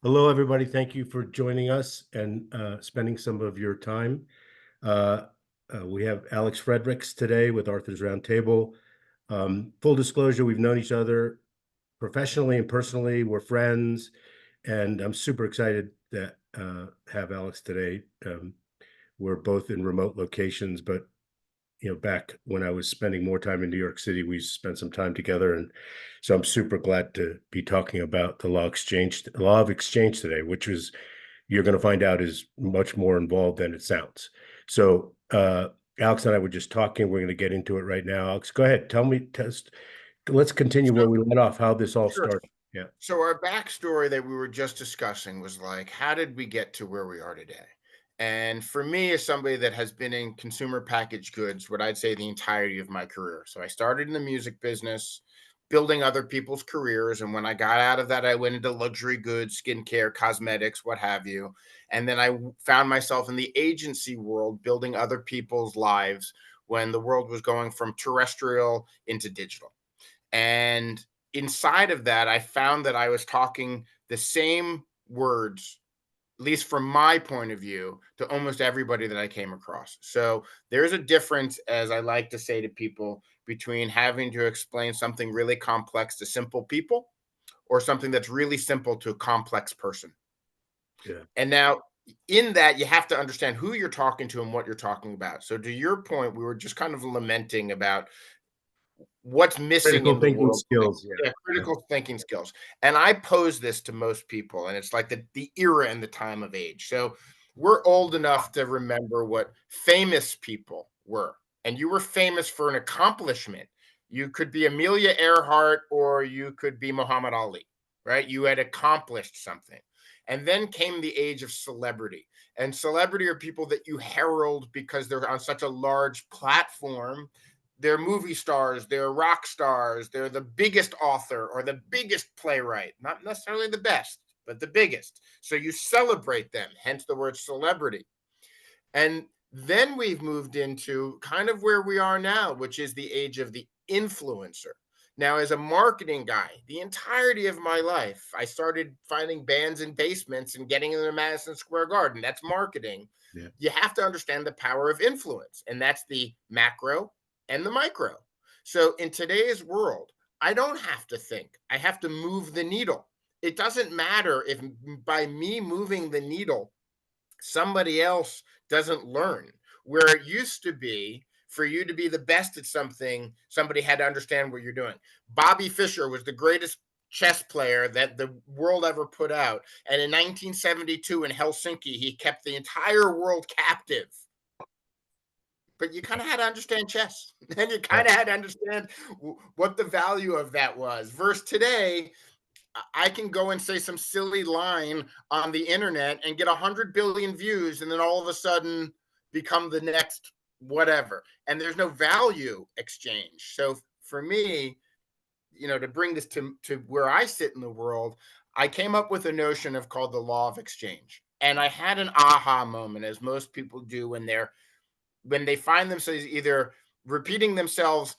Hello, everybody. Thank you for joining us and spending some of your time. Uh, we have Alex Fredericks today with Arthur's Roundtable. Full disclosure, we've known each other professionally and personally. We're friends, and I'm super excited to have Alex today. We're both in remote locations, but back when I was spending more time in New York City, we spent some time together, and so I'm super glad to be talking about the law of exchange today, which is you're going to find out is much more involved than it sounds. So, Alex and I were just talking. We're going to get into it right now. Alex, go ahead. Let's continue where So, we let off. How this all sure. started. Yeah. So our backstory that we were just discussing was like, how did we get to where we are today? And for me, as somebody that has been in consumer packaged goods, what I'd say the entirety of my career. So I started in the music business, building other people's careers. And when I got out of that, I went into luxury goods, skincare, cosmetics, what have you. And then found myself in the agency world, building other people's lives when the world was going from terrestrial into digital. And inside of that, I found that I was talking the same words, at least from my point of view, to almost everybody that I came across. So there's a difference, as I like to say to people, between having to explain something really complex to simple people or something that's really simple to a complex person. Yeah. And now, in that, you have to understand who you're talking to and what you're talking about. So, to your point, we were just kind of lamenting about what's missing Critical in the thinking world today. skills. Yeah, Yeah. Yeah. critical thinking skills. And I pose this to most people, and it's like the era and the time of age. So we're old enough to remember what famous people were. And you were famous for an accomplishment. You could be Amelia Earhart or you could be Muhammad Ali, right? You had accomplished something. And then came the age of celebrity. And celebrity are people that you herald because they're on such a large platform. They're movie stars, they're rock stars, they're the biggest author or the biggest playwright, not necessarily the best, but the biggest. So you celebrate them, hence the word celebrity. And then we've moved into kind of where we are now, which is the age of the influencer. Now, as a marketing guy, the entirety of my life, I started finding bands in basements and getting them in Madison Square Garden. That's marketing. Yeah. You have to understand the power of influence, and that's the macro and the micro. So, in today's world, I don't have to think, I have to move the needle. It doesn't matter if by me moving the needle, somebody else doesn't learn. Where it used to be for you to be the best at something, somebody had to understand what you're doing. Bobby Fischer was the greatest chess player that the world ever put out. And in 1972 in Helsinki, he kept the entire world captive. But you kind of had to understand chess, and you Yeah. kind of had to understand what the value of that was. Versus today, I can go and say some silly line on the internet and get 100 billion views, and then all of a sudden become the next whatever. And there's no value exchange. So for me, to bring this to where I sit in the world, I came up with a notion of called the law of exchange. And I had an aha moment, as most people do when they find themselves either repeating themselves,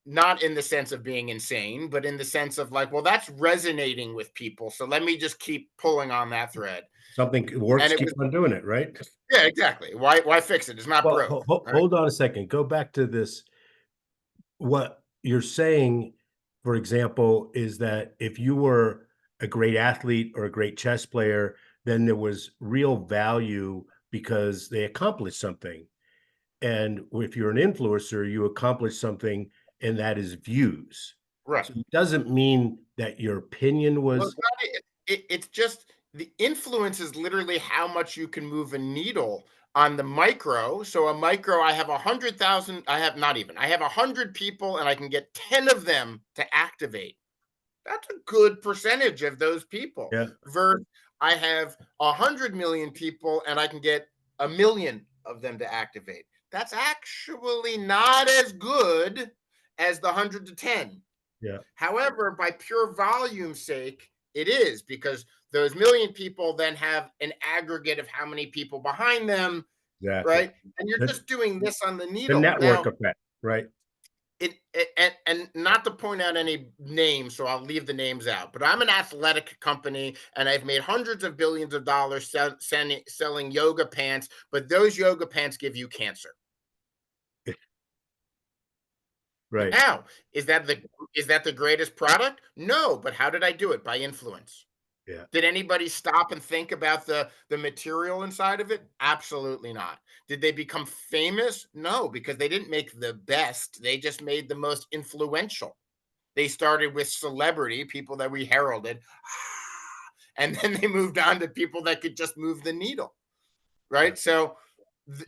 not in the sense of being insane, but in the sense of like, well, that's resonating with people. So let me just keep pulling on that thread. Something And works, it keep was, on doing it, right? yeah, exactly. Why fix it? It's not Well, broke. Right. hold on a second. Go back to this. What you're saying, for example, is that if you were a great athlete or a great chess player, then there was real value because they accomplished something. And if you're an influencer, you accomplish something, and that is views. Right. So it doesn't mean that your opinion Well, was it's not, it's just the influence is literally how much you can move a needle on the micro. So a micro, I have 100,000, I have not even, I have 100 people and I can get 10 of them to activate. That's a good percentage of those people. yeah, Versus I have 100 million people and I can get 1 million of them to activate. That's actually not as good as the 100 to 10. yeah, However, by pure volume sake, it is because those million people then have an aggregate of how many people behind them, exactly. right? And you're The just doing this on the the needle. network Now, effect, right? it and not to point out any names, so I'll leave the names out, but I'm an athletic company and I've made hundreds of billions of dollars selling yoga pants, but those yoga pants give you cancer. Right. Now, is that the greatest product? No, but how did I do it? By influence. Yeah. Did anybody stop and think about the material inside of it? Absolutely not. Did they become famous? No, because they didn't make the best. They just made the most influential. They started with celebrity, people that we heralded, and then they moved on to people that could just move the needle, Yeah. right? So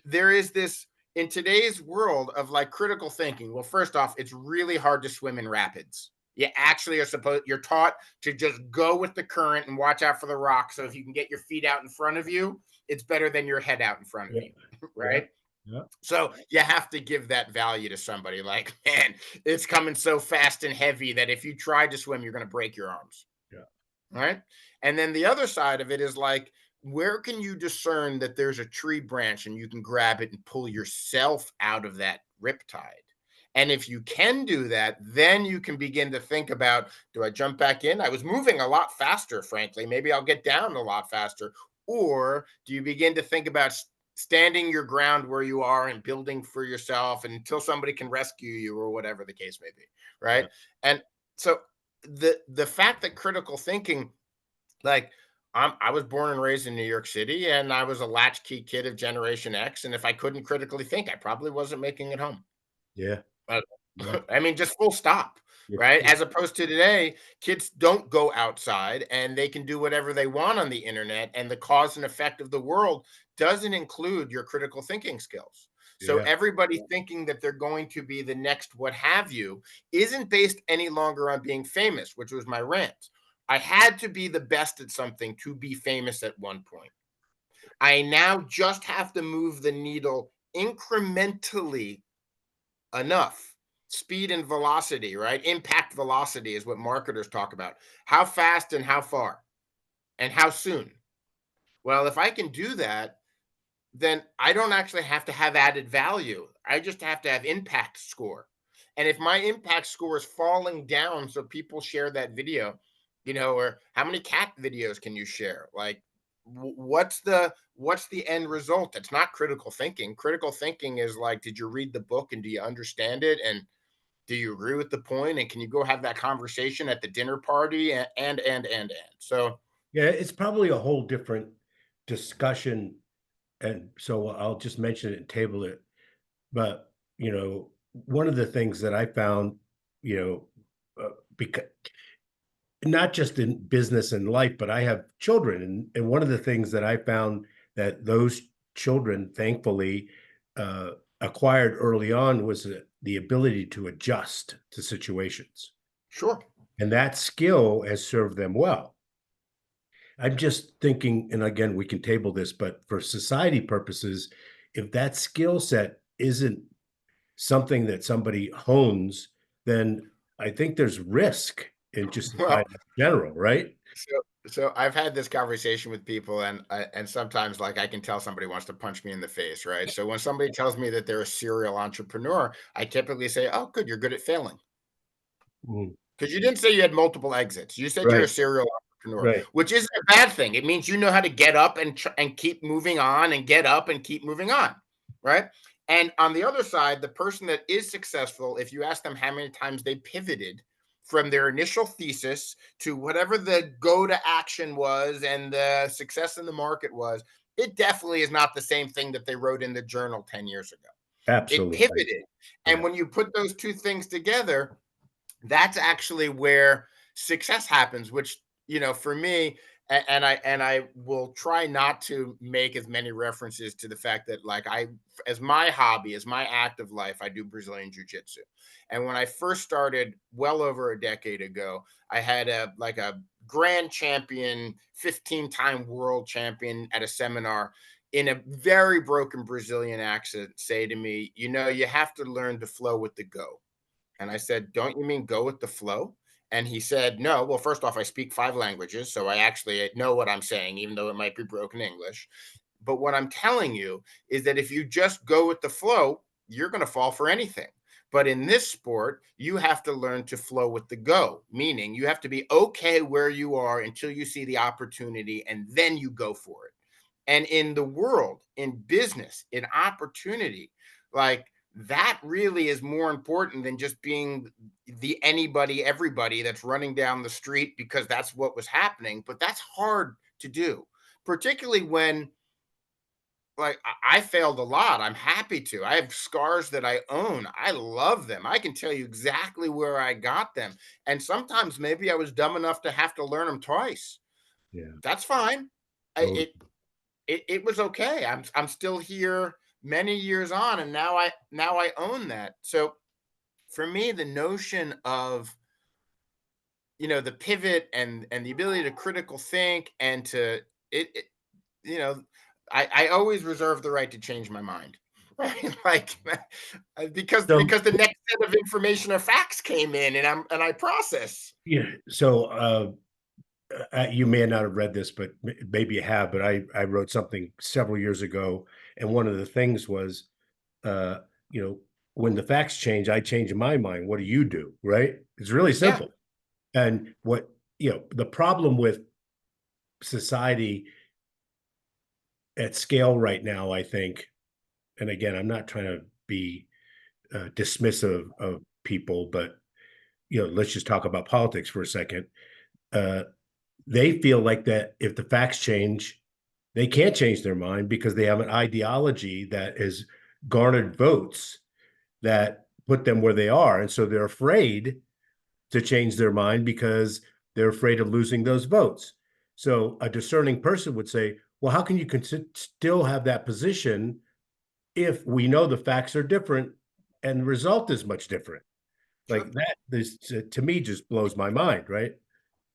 there is this in today's world of like critical thinking. Well, first off, it's really hard to swim in rapids. You actually are supposed you're taught to just go with the current and watch out for the rocks. So if you can get your feet out in front of you, it's better than your head out in front of Yeah. you, Yeah. right? Yeah. So you have to give that value to somebody like, man, it's coming so fast and heavy that if you try to swim, you're going to break your arms. Yeah. Right. And then the other side of it is like, where can you discern that there's a tree branch and you can grab it and pull yourself out of that riptide? And if you can do that, then you can begin to think about, do I jump back in? I was moving a lot faster, frankly. Maybe I'll get down a lot faster. Or do you begin to think about standing your ground where you are and building for yourself until somebody can rescue you or whatever the case may be, Yeah. right? And so the fact that critical thinking, like, I was born and raised in New York City, and I was a latchkey kid of Generation X. And if I couldn't critically think, I probably wasn't making it home. Yeah. Uh, Yeah. I mean, just full stop, Yeah. right? As opposed to today, kids don't go outside and they can do whatever they want on the internet. And the cause and effect of the world doesn't include your critical thinking skills. So Yeah. everybody thinking that they're going to be the next what have you isn't based any longer on being famous, which was my rant. I had to be the best at something to be famous at one point. I now just have to move the needle incrementally enough. Speed and velocity, right? Impact velocity is what marketers talk about. How fast and how far and how soon. Well, if I can do that, then I don't actually have to have added value. I just have to have impact score. And if my impact score is falling down, so people share that video, or how many cat videos can you share? Like, what's the end result? It's not critical thinking. Critical thinking is like, did you read the book and do you understand it? And do you agree with the point? And can you go have that conversation at the dinner party? And. So Yeah. It's probably a whole different discussion. And so I'll just mention it and table it. But, one of the things that I found, because not just in business and life, but I have children. And one of the things that I found that those children, thankfully, acquired early on was the ability to adjust to situations. sure. And that skill has served them well. I'm just thinking, and again, we can table this, but for society purposes, if that skill set isn't something that somebody hones, then I think there's risk in just Well, society in general, right? so I've had this conversation with people, and sometimes like I can tell somebody wants to punch me in the face, right? So when somebody tells me that they're a serial entrepreneur, I typically say, "Oh, good, you're good at failing." Mm. Because you didn't say you had multiple exits. You said you're a Right, serial entrepreneur, right. which isn't a bad thing. It means you know how to get up and keep moving on and get up and keep moving on, right? And on the other side, the person that is successful, if you ask them how many times they pivoted from their initial thesis to whatever the go to action was and the success in the market was, it definitely is not the same thing that they wrote in the journal 10 years ago. It Absolutely. pivoted. And Yeah. when you put those two things together, that's actually where success happens, which, for me, and I will try not to make as many references to the fact that, like, I, as my hobby, as my active life, I do Brazilian jiu-jitsu. And when I first started well over a decade ago, I had a grand champion, 15-time world champion at a seminar in a very broken Brazilian accent say to me, you have to learn to flow with the go. And I said, "Don't you mean go with the flow?" And he said, "No. Well, first off, I speak 5 languages, so I actually know what I'm saying, even though it might be broken English. But what I'm telling you is that if you just go with the flow, you're going to fall for anything. But in this sport, you have to learn to flow with the go, meaning you have to be okay where you are until you see the opportunity and then you go for it. And in the world, in business, in opportunity, like that really is more important than just being the anybody, everybody that's running down the street because that's what was happening. But that's hard to do, particularly when like I failed a lot. I'm happy to. I have scars that I own. I love them. I can tell you exactly where I got them. And sometimes maybe I was dumb enough to have to learn them twice. Yeah. That's fine. I, Totally. it was okay. I'm still here many years on, and now I own that. So for me, the notion of the pivot and the ability to critical think and to it you know I always reserve the right to change my mind. Right, like So, because the next set of information or facts came in, and I process. yeah, so you may not have read this, but maybe you have. But I wrote something several years ago, and one of the things was, uh, you know, when the facts change, I change my mind. What do you do? Right? It's really Yeah, simple. And what the problem with society at scale right now, I think, and again, I'm not trying to be dismissive of people, but let's just talk about politics for a second. Uh, they feel like that if the facts change, they can't change their mind because they have an ideology that has garnered votes that put them where they are. And so they're afraid to change their mind because they're afraid of losing those votes. So a discerning person would say, well, how can you still have that position if we know the facts are different and the result is much different? sure. Like that, this to me just blows my mind, right?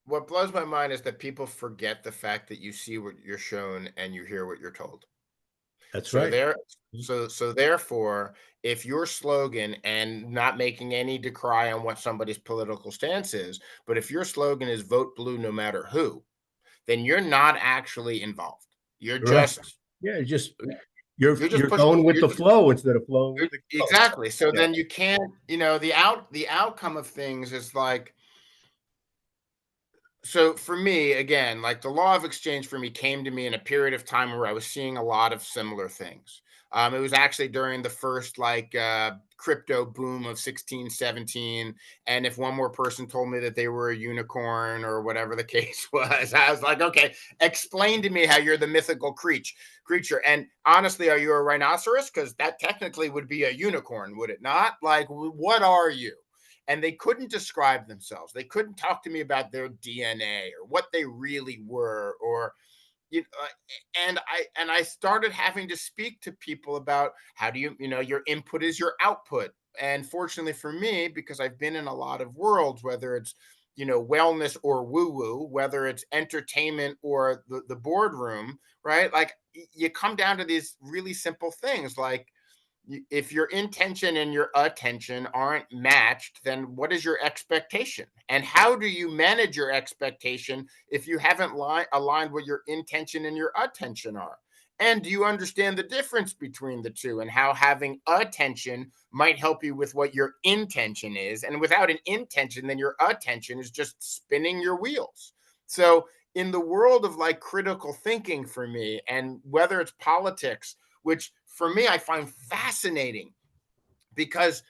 What blows my mind is that people forget the fact that you see what you're shown and you hear what you're told. That's So right. there so therefore, if your slogan, and not making any decry on what somebody's political stance is, but if your slogan is vote blue no matter who, then you're not actually involved. You're Right. just Yeah, just you're you're just you're pushing going with you're the just flow instead of flowing with you're, the flow. exactly. So Yeah, then you can't, the outcome of things is like, so for me, again, like the law of exchange for me came to me in a period of time where I was seeing a lot of similar things. It was actually during the first crypto boom of 16, 17. And if one more person told me that they were a unicorn or whatever the case was, I was like, okay, explain to me how you're the mythical creature. And honestly, are you a rhinoceros? Because that technically would be a unicorn, would it not? Like, what are you? And they couldn't describe themselves. They couldn't talk to me about their DNA or what they really were, or you know, and I started having to speak to people about how do your input is your output. And fortunately for me, because I've been in a lot of worlds, whether it's wellness or woo woo, whether it's entertainment or the boardroom, right? Like you come down to these really simple things like if your intention and your attention aren't matched, then what is your expectation? And how do you manage your expectation if you haven't aligned what your intention and your attention are? And do you understand the difference between the two and how having attention might help you with what your intention is? And without an intention, then your attention is just spinning your wheels. So, in the world of like critical thinking for me, and whether it's politics, which for me I find fascinating because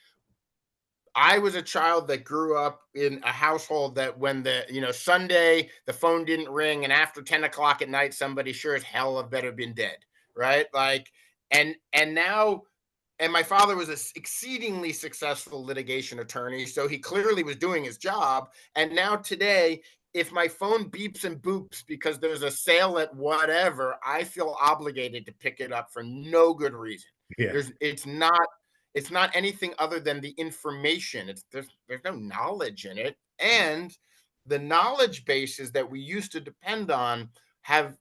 I was a child that grew up in a household that when Sunday the phone didn't ring and after 10 o'clock at night somebody sure as hell have better been dead, right? Like and now and my father was an exceedingly successful litigation attorney, so he clearly was doing his job. And now today, if my phone beeps and boops because there's a sale at whatever, I feel obligated to pick it up for no good reason. yeah, There's it's not anything other than the information. There's no knowledge in it. And the knowledge bases that we used to depend on have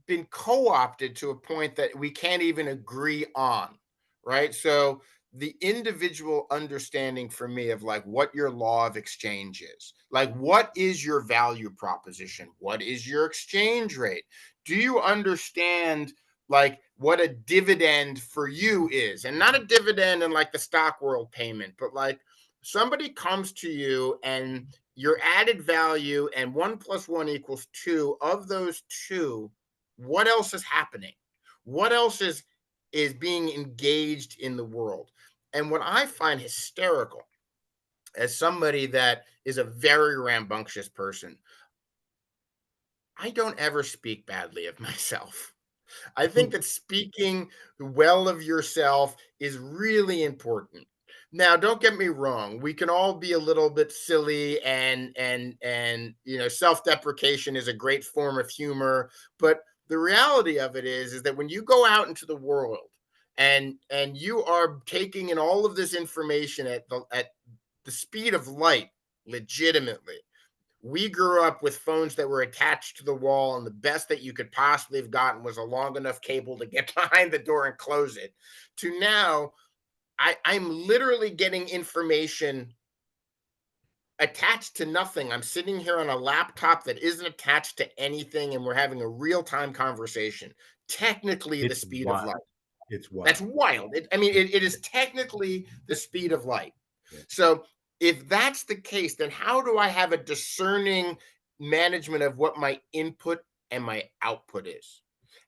been co-opted to a point that we can't even agree on, right? So the individual understanding for me of like what your law of exchange is, like what is your value proposition, what is your exchange rate, do you understand like what a dividend for you is, and not a dividend in like the stock world payment, but like somebody comes to you and your added value and 1 + 1 = 2. Of those two, what else is happening? What else is being engaged in the world? And what I find hysterical as somebody that is a very rambunctious person, I don't ever speak badly of myself. I think that speaking well of yourself is really important. Now, don't get me wrong. We can all be a little bit silly, and self-deprecation is a great form of humor, but the reality of it is that when you go out into the world and you are taking in all of this information at the speed of light legitimately. We grew up with phones that were attached to the wall, and the best that you could possibly have gotten was a long enough cable to get behind the door and close it. To now, I'm literally getting information attached to nothing. I'm sitting here on a laptop that isn't attached to anything, and we're having a real time conversation. Technically, the It's speed of light. wild. It's That's wild. wild. It is technically the speed of light. Yeah. So if that's the case, then how do I have a discerning management of what my input and my output is?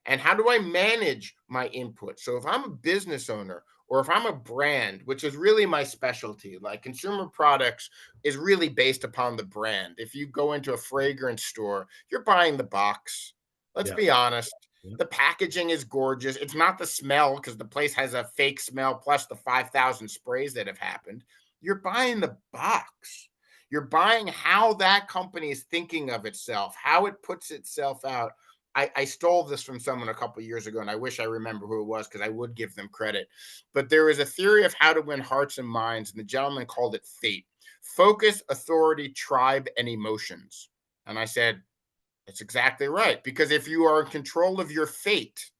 And how do I manage my input? So if I'm a business owner or if I'm a brand, which is really my specialty, like consumer products is really based upon the brand. If you go into a fragrance store, you're buying the box. Let's Yeah. be honest. Yeah. The packaging is gorgeous. It's not the smell because the place has a fake smell plus the 5,000 sprays that have happened. You're buying the box. You're buying how that company is thinking of itself, how it puts itself out. I stole this from someone a couple of years ago, and I wish I remember who it was because I would give them credit. But there is a theory of how to win hearts and minds, and the gentleman called it fate: focus, authority, tribe, and emotions. And I said, that's exactly right. Because if you are in control of your fate,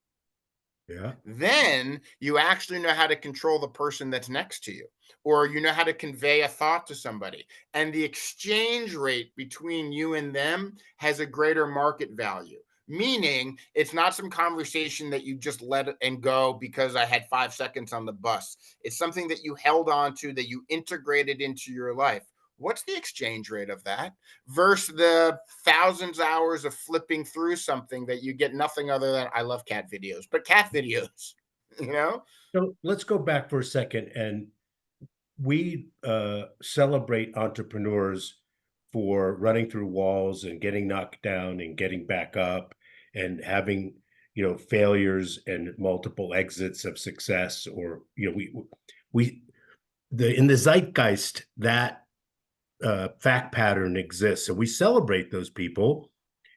Yeah. then you actually know how to control the person that's next to you, or you know how to convey a thought to somebody. And the exchange rate between you and them has a greater market value. Meaning, it's not some conversation that you just let it and go because I had 5 seconds on the bus. It's something that you held on to, that you integrated into your life. What's the exchange rate of that versus the thousands of hours of flipping through something that you get nothing other than, I love cat videos, but cat videos, you know? So let's go back for a second, and we celebrate entrepreneurs for running through walls and getting knocked down and getting back up and having, failures and multiple exits of success. Or, we in the zeitgeist, that fact pattern exists. So we celebrate those people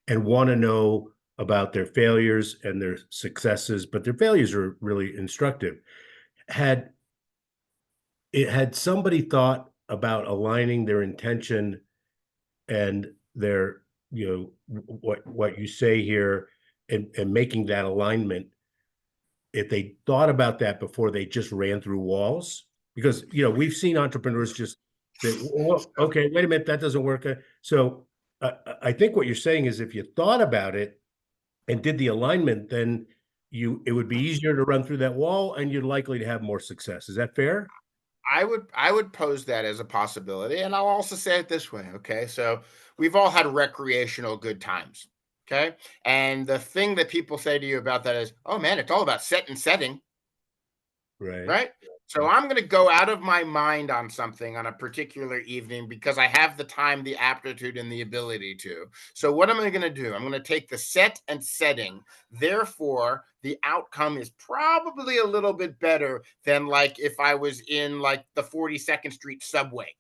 and want to know about their failures and their successes, but their failures are really instructive. Had had somebody thought about aligning their intention and their, what you say here, and making that alignment, if they thought about that before they just ran through walls? Because we've seen entrepreneurs just say, well, okay, wait a minute, that doesn't work. So I think what you're saying is, if you thought about it and did the alignment, then it would be easier to run through that wall, and you're likely to have more success. Is that fair? I would pose that as a possibility, and I'll also say it this way. Okay, so we've all had recreational good times. Okay, and the thing that people say to you about that is, oh man, it's all about set and setting. Right. Right? So I'm going to go out of my mind on something on a particular evening because I have the time, the aptitude, and the ability to. So what am I going to do? I'm going to take the set and setting. Therefore, the outcome is probably a little bit better than like if I was in like the 42nd Street subway.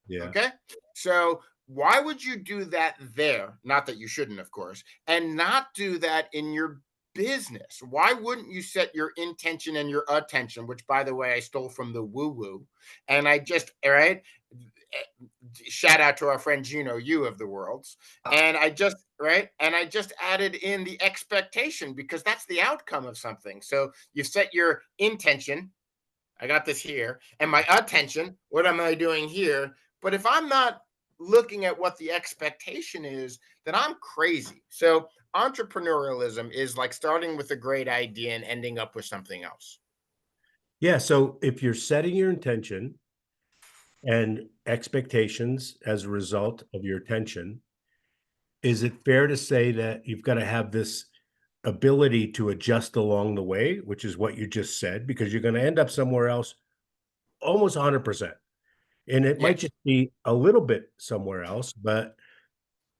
Yeah. Okay. So why would you do that there? Not that you shouldn't, of course, and not do that in your business. Why wouldn't you set your intention and your attention, which by the way, I stole from the woo woo. And I just, all right, shout out to our friend Gino, you of the worlds. And I just, right. And I just added in the expectation because that's the outcome of something. So you set your intention, I got this here, and my attention, what am I doing here? But if I'm not looking at what the expectation is, then I'm crazy. So entrepreneurialism is like starting with a great idea and ending up with something else. Yeah. So if you're setting your intention and expectations as a result of your attention, is it fair to say that you've got to have this ability to adjust along the way, which is what you just said, because you're going to end up somewhere else almost 100%. And it might Yes. just be a little bit somewhere else, but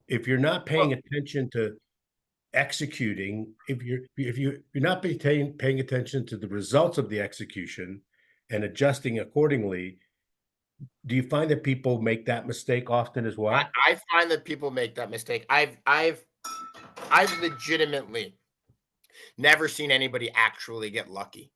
if you're not paying Well, attention to executing, if you're not paying attention to the results of the execution and adjusting accordingly, do you find that people make that mistake often as well? I find that people make that mistake. I've legitimately never seen anybody actually get lucky.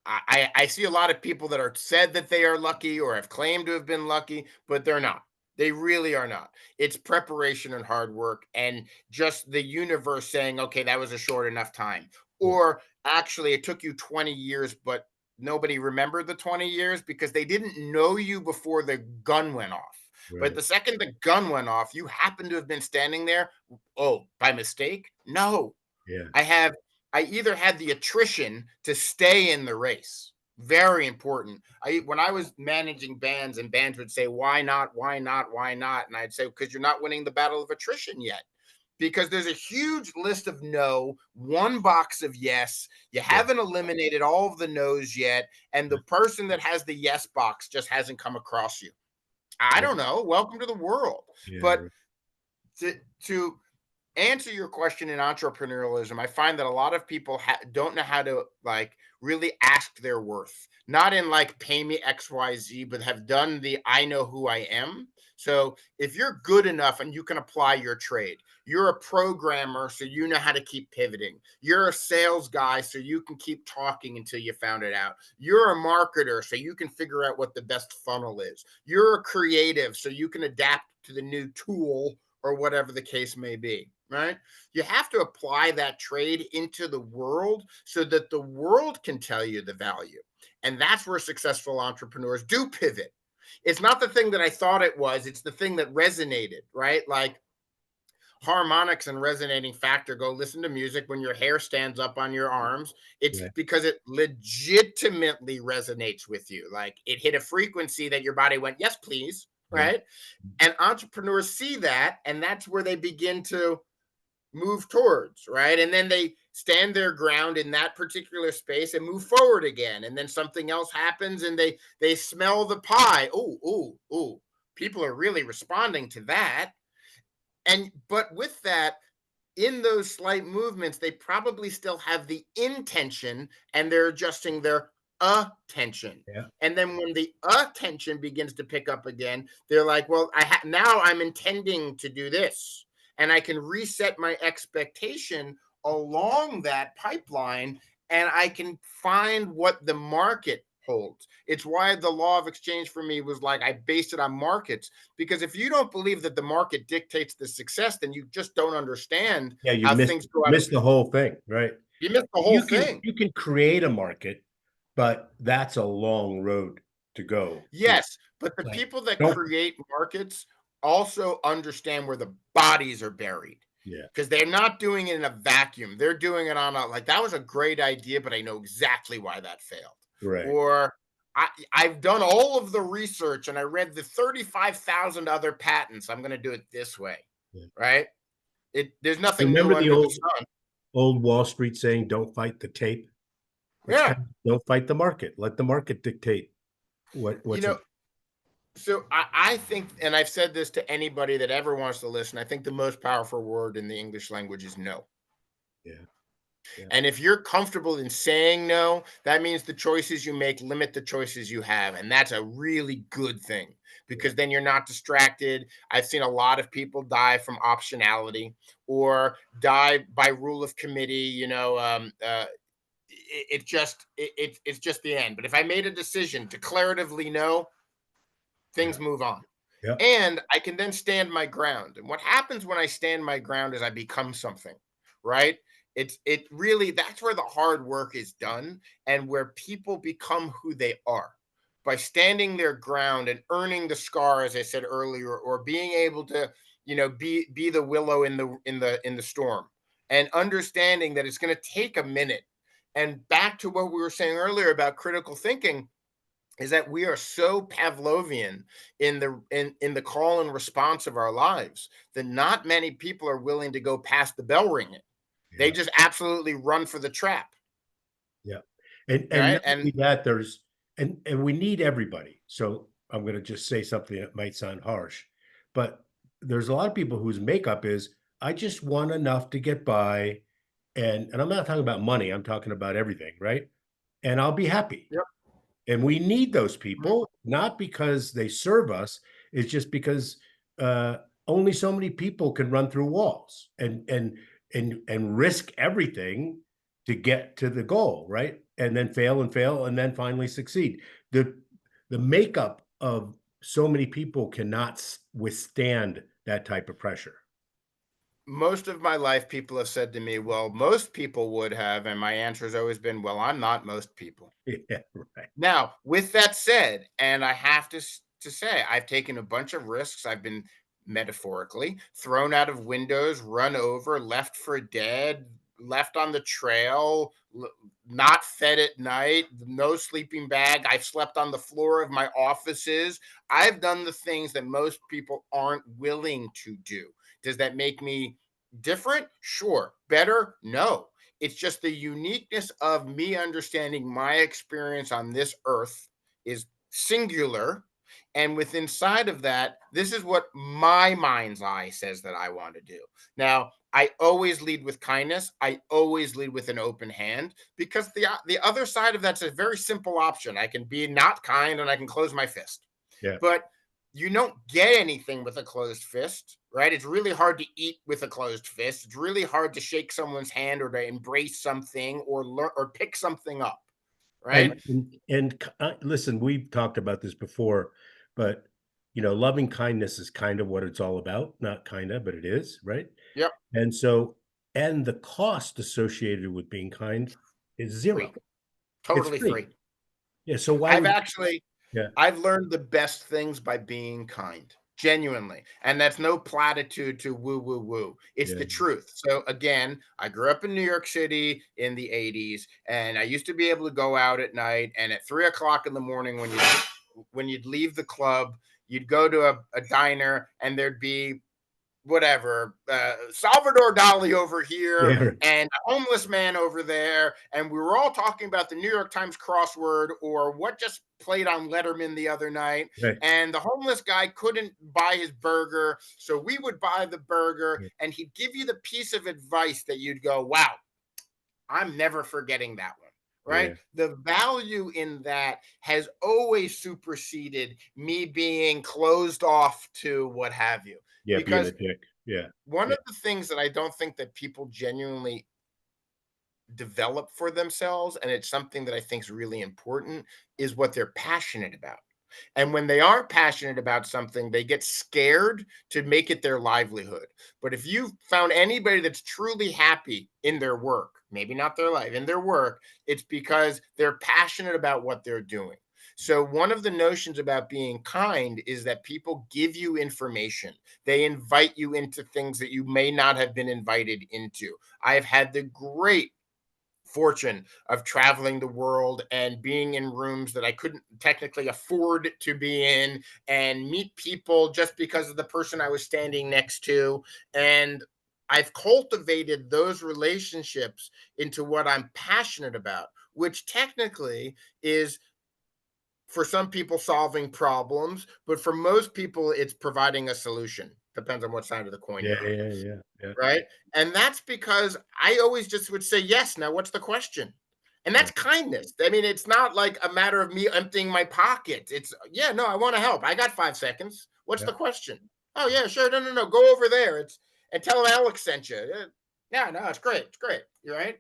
I see a lot of people that are said that they are lucky or have claimed to have been lucky, but they're not. They really are not. It's preparation and hard work and just the universe saying, okay, that was a short enough time. Yeah, Or actually, it took you 20 years, but nobody remembered the 20 years because they didn't know you before the gun went off. But right. the second the gun went off, you happen to have been standing there. Oh, by mistake? No, Yeah, I have I either had the attrition to stay in the race. Very important. When I was managing bands and bands would say, "Why not? Why not? Why not?" And I'd say, "Because you're not winning the battle of attrition yet." Because there's a huge list of no, one box of yes. You yeah, haven't eliminated all of the no's yet, and the person that has the yes box just hasn't come across you. I yeah, don't know. Welcome to the world. yeah, But to answer your question in entrepreneurialism, I find that a lot of people don't know how to like really ask their worth. Not in like pay me XYZ, but have done the I know who I am. So if you're good enough and you can apply your trade, you're a programmer, so you know how to keep pivoting. You're a sales guy, so you can keep talking until you found it out. You're a marketer, so you can figure out what the best funnel is. You're a creative, so you can adapt to the new tool or whatever the case may be, right? You have to apply that trade into the world so that the world can tell you the value. And that's where successful entrepreneurs do pivot. It's not the thing that I thought it was, it's the thing that resonated, right? Like harmonics and resonating factor, go listen to music when your hair stands up on your arms. It's yeah, because it legitimately resonates with you. Like it hit a frequency that your body went, yes, please, yeah, right? And entrepreneurs see that, and that's where they begin to move towards, right? And then they stand their ground in that particular space and move forward again. And then something else happens and they smell the pie. Oh, oh, oh. People are really responding to that. And but with that, in those slight movements, they probably still have the intention and they're adjusting their attention. yeah, And then when the attention begins to pick up again, they're like, well, now I'm intending to do this. And I can reset my expectation along that pipeline and I can find what the market holds. It's why the law of exchange for me was like, I based it on markets because if you don't believe that the market dictates the success, then you just don't understand yeah. You how missed things go out of missed the whole thing, right? you miss the whole You can thing. you can create a market, but that's a long road to go. Yes, but the Like, people that don't create markets also understand where the bodies are buried yeah, because they're not doing it in a vacuum. They're doing it on a like that was a great idea, but I know exactly why that failed. right. Or I've done all of the research and I read the 35,000 other patents. I'm going to do it this way, Yeah. right? There's nothing new Remember the under the old sun. old Wall Street saying, "Don't fight the tape." It's Yeah, kind of don't fight the market. Let the market dictate you what's know, in. so I think, and I've said this to anybody that ever wants to listen, I think the most powerful word in the English language is no. Yeah, yeah, And if you're comfortable in saying no, that means the choices you make limit the choices you have. And that's a really good thing yeah, because then you're not distracted. I've seen a lot of people die from optionality or die by rule of committee. It's just the end. But if I made a decision declaratively no, yeah, things move on. yeah, And I can then stand my ground. And what happens when I stand my ground is I become something, right? It really that's where the hard work is done and where people become who they are by standing their ground and earning the scar, as I said earlier, or being able to, be the willow in the storm. and understanding that it's going to take a minute. And back to what we were saying earlier about critical thinking, is that we are so Pavlovian in the call and response of our lives that not many people are willing to go past the bell ringing. They Yeah. just absolutely run for the trap, Yeah. And right? not And only that, there's and we need everybody. So I'm gonna just say something that might sound harsh, but there's a lot of people whose makeup is, I just want enough to get by, and I'm not talking about money, I'm talking about everything, right? And I'll be happy. yep, And we need those mhm. people, not because they serve us, it's just because uh, only so many people can run through walls and risk everything to get to the goal, right? And then fail and then finally succeed. The makeup of so many people cannot withstand that type of pressure. Most of my life, people have said to me, "Well, most people would have," and my answer has always been, "Well, I'm not most people." Yeah, right. Now, with that said, and I have to say, I've taken a bunch of risks. I've been metaphorically thrown out of windows, run over, left for dead, left on the trail, not fed at night, no sleeping bag. I've slept on the floor of my offices. I've done the things that most people aren't willing to do. Does that make me different? Sure. Better? No. It's just the uniqueness of me understanding my experience on this earth is singular. And with inside of that, this is what my mind's eye says that I want to do. Now, I always lead with kindness. I always lead with an open hand, because the other side of that's a very simple option. I can be not kind and I can close my fist. Yeah. But you don't get anything with a closed fist, right? It's really hard to eat with a closed fist. It's really hard to shake someone's hand or to embrace something or learn or pick something up, right? And listen, we've talked about this before, but loving kindness is kind of what it's all about. Not kind of, but it is, right? Yep, And so, and the cost associated with being kind is free, zero. It's totally free. free. Yeah. So why I've would? actually Yeah. I've learned the best things by being kind, genuinely. And that's no platitude to woo, woo, woo. It's Yeah. the truth. So, again, I grew up in New York City in the 80s, and I used to be able to go out at night. And at 3 o'clock in the morning, when you'd leave the club, you'd go to a diner, and there'd be whatever, Salvador Dali over here Yeah. and a homeless man over there, and we were all talking about the New York Times crossword or what just played on Letterman the other night. Right. And the homeless guy couldn't buy his burger, so we would buy the burger, Yeah. and he'd give you the piece of advice that you'd go, "Wow, I'm never forgetting that one." Right? Yeah. The value in that has always superseded me being closed off to what have you, Yeah. Being a because dick. Yeah. one Yeah. of the things that I don't think that people genuinely develop for themselves, and it's something that I think is really important, is what they're passionate about. And when they aren't passionate about something, they get scared to make it their livelihood. But if you found anybody that's truly happy in their work, maybe not their life, in their work, it's because they're passionate about what they're doing. So, one of the notions about being kind is that people give you information. They invite you into things that you may not have been invited into. I've had the great fortune of traveling the world and being in rooms that I couldn't technically afford to be in and meet people just because of the person I was standing next to. And I've cultivated those relationships into what I'm passionate about, which technically is, for some people, solving problems, but for most people, it's providing a solution. Depends on what side of the coin Yeah. you're on, Yeah. Yeah. Yeah. right? And that's because I always just would say, yes, now what's the question? And Yeah. that's kindness. I mean, it's not like a matter of me emptying my pocket. It's, yeah, no, I want to help. I got 5 seconds. What's Yeah. the question? Oh, yeah, sure. No, no, no. Go over there. It's, and tell them Alex sent you. Yeah, no, it's great. It's great. You're right.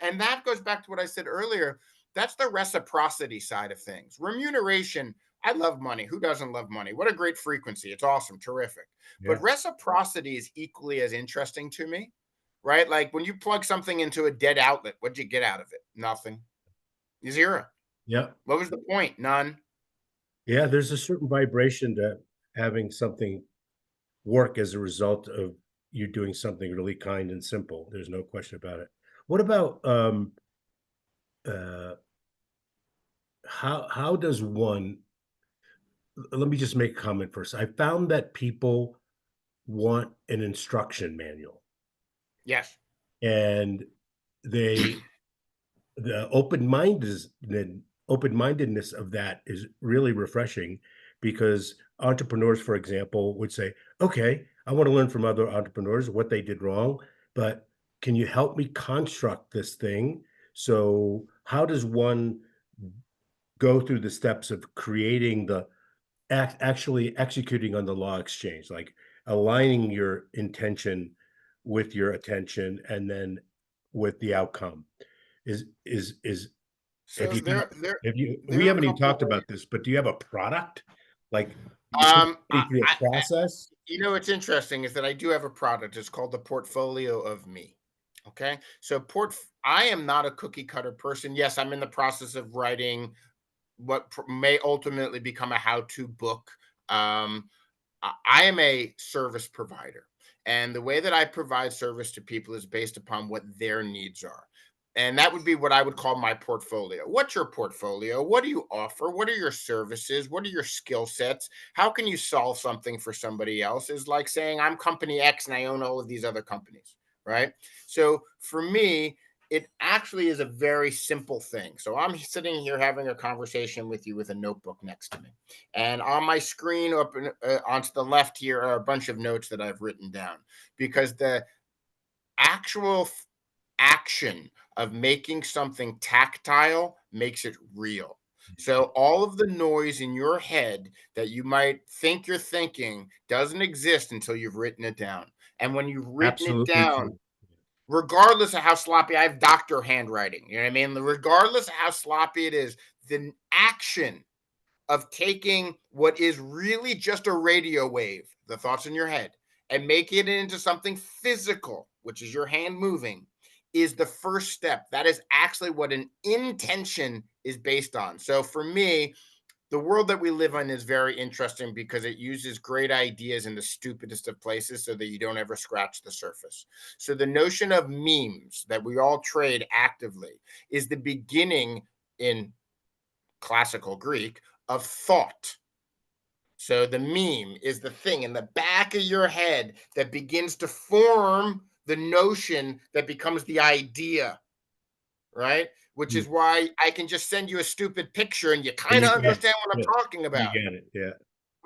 And that goes back to what I said earlier. That's the reciprocity side of things. Remuneration, I love money. Who doesn't love money? What a great frequency. It's awesome, terrific. But Yeah. reciprocity is equally as interesting to me, right? Like when you plug something into a dead outlet, what'd you get out of it? Nothing. Zero. Yeah. What was the point? None. Yeah. There's a certain vibration to having something work as a result of you're doing something really kind and simple. There's no question about it. What about uh, how does one? Let me just make a comment first. I found that people want an instruction manual, Yes. and they the open-mindedness of that is really refreshing because entrepreneurs, for example, would say, okay, I want to learn from other entrepreneurs what they did wrong, but can you help me construct this thing? So how does one go through the steps of creating the actually executing on the law exchange, like aligning your intention with your attention and then with the outcome? Is have So you got have you we there are a haven't even couple talked ways. about this, but do you have a product? Like, you put somebody through a process? What's interesting is that I do have a product. It's called the Portfolio of Me. Okay. So I am not a cookie cutter person. Yes, I'm in the process of writing what may ultimately become a how-to book. Um, I am a service provider. And the way that I provide service to people is based upon what their needs are. And that would be what I would call my portfolio. What's your portfolio? What do you offer? What are your services? What are your skill sets? How can you solve something for somebody else? Is like saying, I'm company X and I own all of these other companies, right? So for me, it actually is a very simple thing. So I'm sitting here having a conversation with you with a notebook next to me. And on my screen up onto the left here are a bunch of notes that I've written down because the actual action of making something tactile makes it real. So all of the noise in your head that you might think you're thinking doesn't exist until you've written it down. And when you've written it Absolutely down, true. regardless of how sloppy, I have doctor handwriting. You know what I mean? Regardless of how sloppy it is, the action of taking what is really just a radio wave, the thoughts in your head, and making it into something physical, which is your hand moving, is the first step. That is actually what an intention is based on. So for me, the world that we live in is very interesting because it uses great ideas in the stupidest of places so that you don't ever scratch the surface. So the notion of memes that we all trade actively is the beginning in classical Greek of thought. So the meme is the thing in the back of your head that begins to form the notion that becomes the idea, right? Which Mm. is why I can just send you a stupid picture and you And kind you of get it. understand what Yeah, I'm talking you about. get it. Yeah,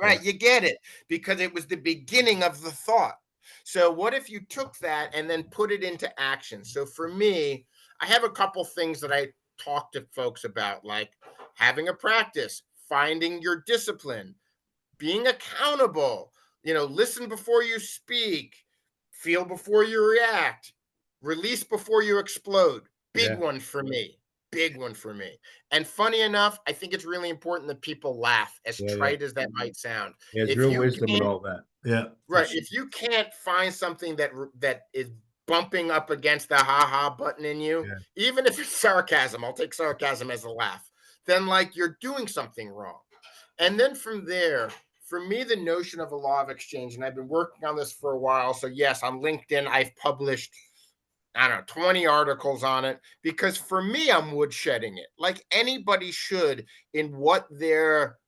yeah. Right, you get it because it was the beginning of the thought. So what if you took that and then put it into action? So for me, I have a couple things that I talk to folks about, like having a practice, finding your discipline, being accountable, listen before you speak, feel before you react, release before you explode. Big Yeah, one for me. Big one for me. And funny enough, I think it's really important that people laugh, as yeah, yeah. trite as that might sound. There's If real you wisdom in can't, all that. Yeah, for right, sure. if you can't find something that is bumping up against the ha ha button in you, Yeah, even if it's sarcasm, I'll take sarcasm as a laugh, then like you're doing something wrong. And then from there, for me, the notion of a law of exchange, and I've been working on this for a while. So, yes, on LinkedIn, I've published, I don't know, 20 articles on it because for me, I'm woodshedding it like anybody should in what their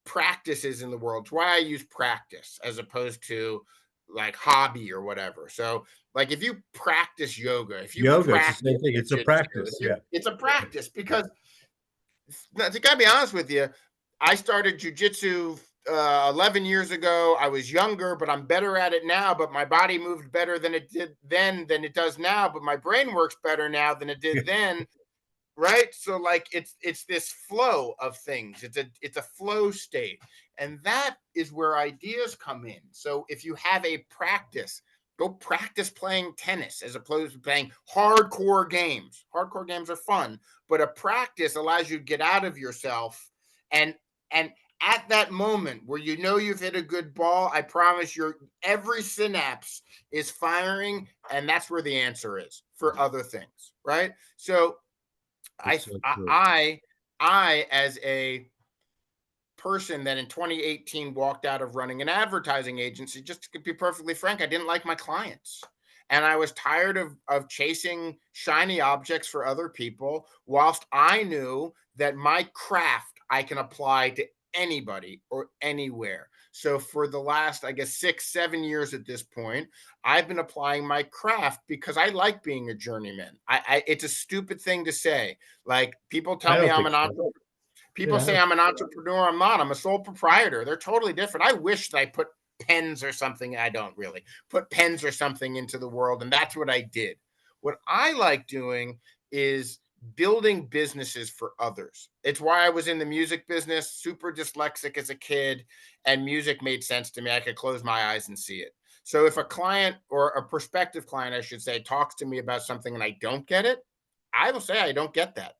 practice is in the world. It's why I use practice as opposed to like hobby or whatever. So, like if you practice yoga, if you yoga, it's the practice same thing. It's a jujitsu, practice. Yeah, it's a practice because to gotta be honest with you, I started jujitsu 11 years ago. I was younger, but I'm better at it now. But my body moved better than it did then than it does now. But my brain works better now than it yeah, did then. Right. So like it's this flow of things. It's a flow state. And that is where ideas come in. So if you have a practice, go practice playing tennis as opposed to playing hardcore games. Hardcore games are fun, but a practice allows you to get out of yourself and and at that moment where you know you've hit a good ball, I promise your every synapse is firing, and that's where the answer is for other things, right? So I it's so I true. I I as a person that in 2018 walked out of running an advertising agency. Just to be perfectly frank, I didn't like my clients. And I was tired of chasing shiny objects for other people, whilst I knew that my craft I can apply to anybody or anywhere. So for the last, I guess, 6, 7 years at this point, I've been applying my craft because I like being a journeyman. It's a stupid thing to say. Like people I tell me don't I'm think an so. entrepreneur. People Yeah, say I'm an entrepreneur. I'm not. I'm a sole proprietor. They're totally different. I wish that I put pens or something. I don't really put pens or something into the world. And that's what I did. What I like doing is building businesses for others. It's why I was in the music business, super dyslexic as a kid, and music made sense to me. I could close my eyes and see it. So if a client or a prospective client, I should say, talks to me about something and I don't get it, I will say I don't get that.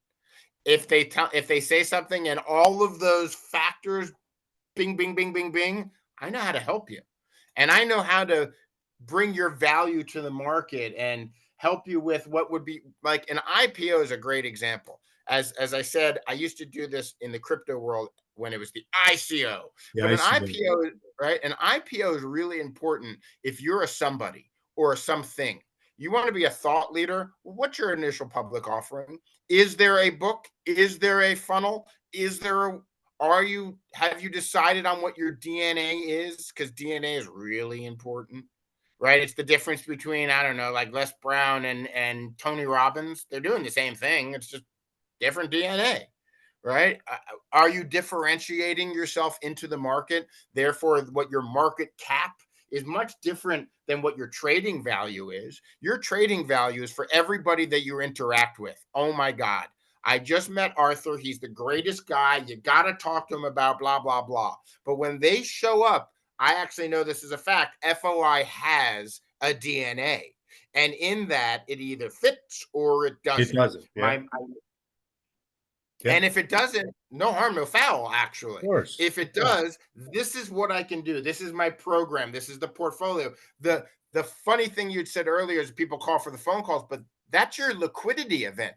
If they say something and all of those factors, bing, bing, bing, bing, bing, I know how to help you. And I know how to bring your value to the market and help you with what would be like an IPO is a great example. As I said, I used to do this in the crypto world when it was the ICO. yeah, But I an see that. IPO, right? An IPO is really important if you're a somebody or a something. You want to be a thought leader. What's your initial public offering? Is there a book? Is there a funnel? Is there a have you decided on what your DNA is? Because DNA is really important, right? It's the difference between, I don't know, like Les Brown and Tony Robbins. They're doing the same thing. It's just different DNA, right? Are you differentiating yourself into the market? Therefore, what your market cap is much different than what your trading value is. Your trading value is for everybody that you interact with. Oh my God. I just met Arthur. He's the greatest guy. You got to talk to him about blah, blah, blah. But when they show up, I actually know this is a fact. FOI has a DNA. And in that, it either fits or it It doesn't. doesn't. Yeah, yeah, And if it doesn't, no harm, no foul, of actually. course. If it does, this is what I can do. This is my program. This is the portfolio. The funny thing you'd said earlier is people call for the phone calls, but that's your liquidity event.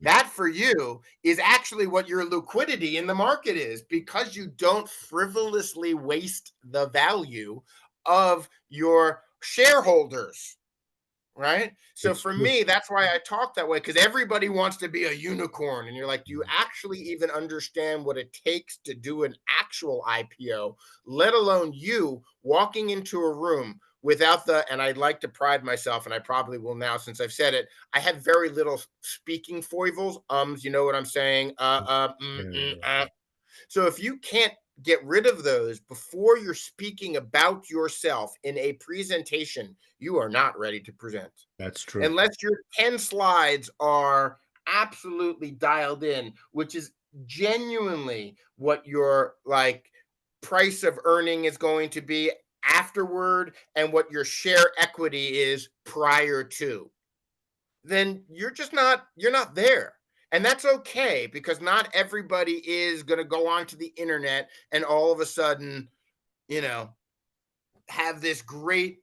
That for you is actually what your liquidity in the market is because you don't frivolously waste the value of your shareholders, right? So It's for true. me, that's why I talk that way because everybody wants to be a unicorn. And you're like, do you actually even understand what it takes to do an actual IPO, let alone you walking into a room without and I'd like to pride myself, and I probably will now since I've said it, I have very little speaking foibles. You know what I'm saying? Yeah, So if you can't get rid of those before you're speaking about yourself in a presentation, you are not ready to present. that's true. Unless your 10 slides are absolutely dialed in, which is genuinely what your like price of earning is going to be afterward and what your share equity is prior to, then you're not there. And that's okay because not everybody is going to go onto the internet and all of a sudden, you know, have this great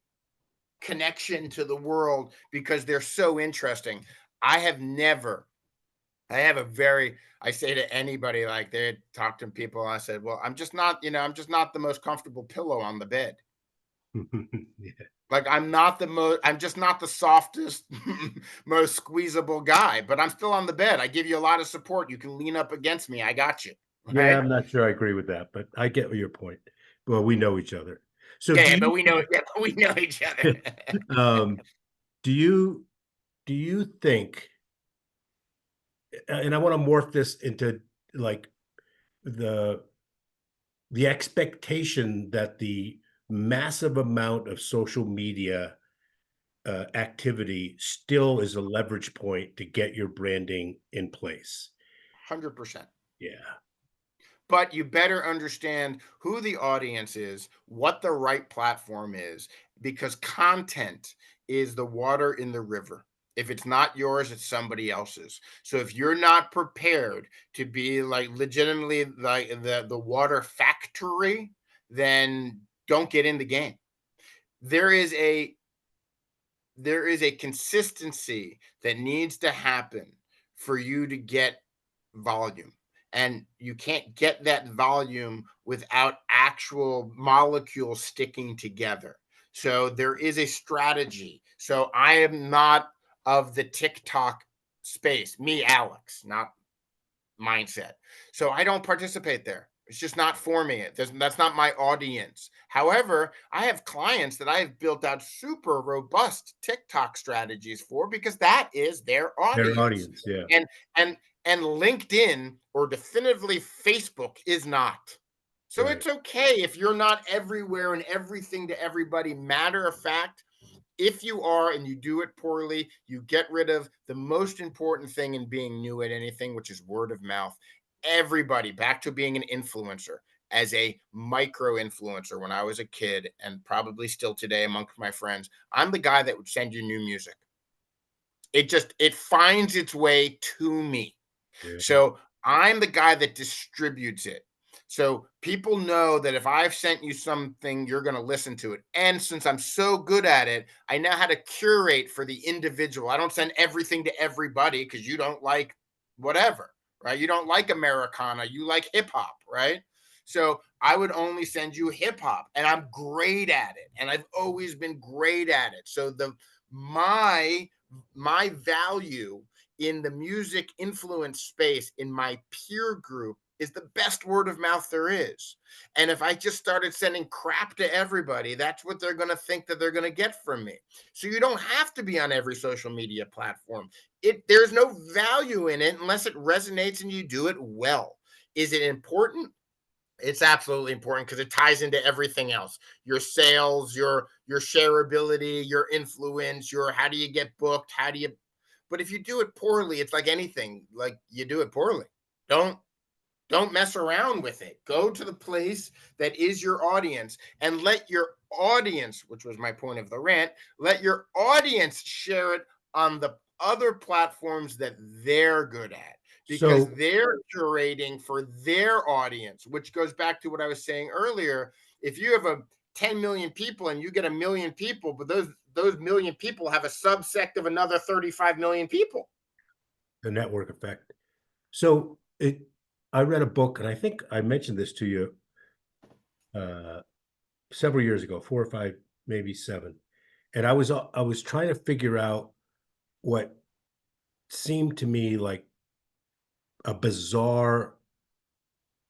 connection to the world because they're so interesting. I have never, I have a very, I say to anybody like they talk to people, I said, well, I'm just not, I'm just not the most comfortable pillow on the bed. Yeah, Like I'm just not the softest, most squeezable guy, but I'm still on the bed. I give you a lot of support. You can lean up against me. I got you. yeah, Right. I'm not sure I agree with that, but I get your point. Well, we know each other. So Yeah, but we know, yeah, but we know each other. um, do you do you think, and I want to morph this into like the the expectation that the massive amount of social media activity still is a leverage point to get your branding in place. 100%. Yeah, But you better understand who the audience is, what the right platform is, because content is the water in the river. If it's not yours, it's somebody else's. So if you're not prepared to be like legitimately like the water factory, then don't get in the game. There is a there is a consistency that needs to happen for you to get volume. And you can't get that volume without actual molecules sticking together. So there is a strategy. So I am not of the TikTok space, me, Alex, not mindset. So I don't participate there. It's just not for me. That's not my audience. However, I have clients that I have built out super robust TikTok strategies for because that is their Their audience. audience, yeah. And and and LinkedIn or definitively Facebook is not. So Right. it's okay if you're not everywhere and everything to everybody. Matter of fact, if you are and you do it poorly, you get rid of the most important thing in being new at anything, which is word of mouth. Everybody, back to being an influencer, as a micro influencer when I was a kid, and probably still today amongst my friends, I'm the guy that would send you new music. It finds its way to me. Yeah. So I'm the guy that distributes it. So people know that if I've sent you something, you're going to listen to it. And since I'm so good at it, I know how to curate for the individual. I don't send everything to everybody because you don't like whatever, right? You don't like Americana, you like hip hop, right? So I would only send you hip hop, and I'm great at it. And I've always been great at it. So the my my value in the music influence space in my peer group is the best word of mouth there is. And if I just started sending crap to everybody, that's what they're going to think that they're going to get from me. So you don't have to be on every social media platform. There's no value in it unless it resonates and you do it well. Is it important? It's absolutely important because it ties into everything else. Your sales, your shareability, your influence, your how do you get booked, how do you, but if you do it poorly, it's like anything, like you do it poorly. Don't don't mess around with it. Go to the place that is your audience and let your audience, which was my point of the rant, let your audience share it on the other platforms that they're good at because So they're curating for their audience, which goes back to what I was saying earlier. If you have a 10 million people and you get a million people, but those million people have a subsect of another 35 million people. the network effect. So I read a book, and I think I mentioned this to you uh, several years ago, 4 or 5, maybe 7. And I was trying to figure out what seemed to me like a bizarre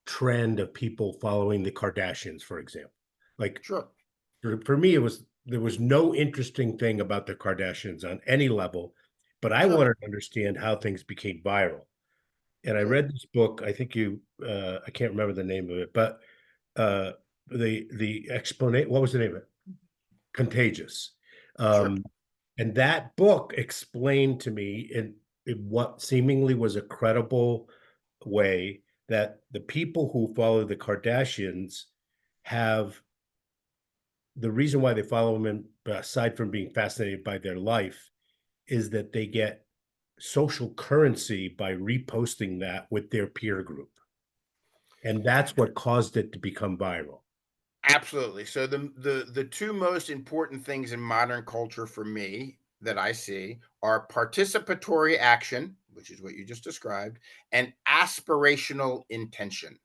trend of people following the Kardashians, for example. Like Sure. for me, there was no interesting thing about the Kardashians on any level, but I Sure. wanted to understand how things became viral. And I Sure. read this book. I think I can't remember the name of it, but uh, the explanation. What was the name of it? Contagious. Sure. Um, and that book explained to me in what seemingly was a credible way that the people who follow the Kardashians have the reason why they follow them, aside from being fascinated by their life, is that they get social currency by reposting that with their peer group. And that's what caused it to become viral. Absolutely. So the two most important things in modern culture for me that I see are participatory action, which is what you just described, and aspirational intention.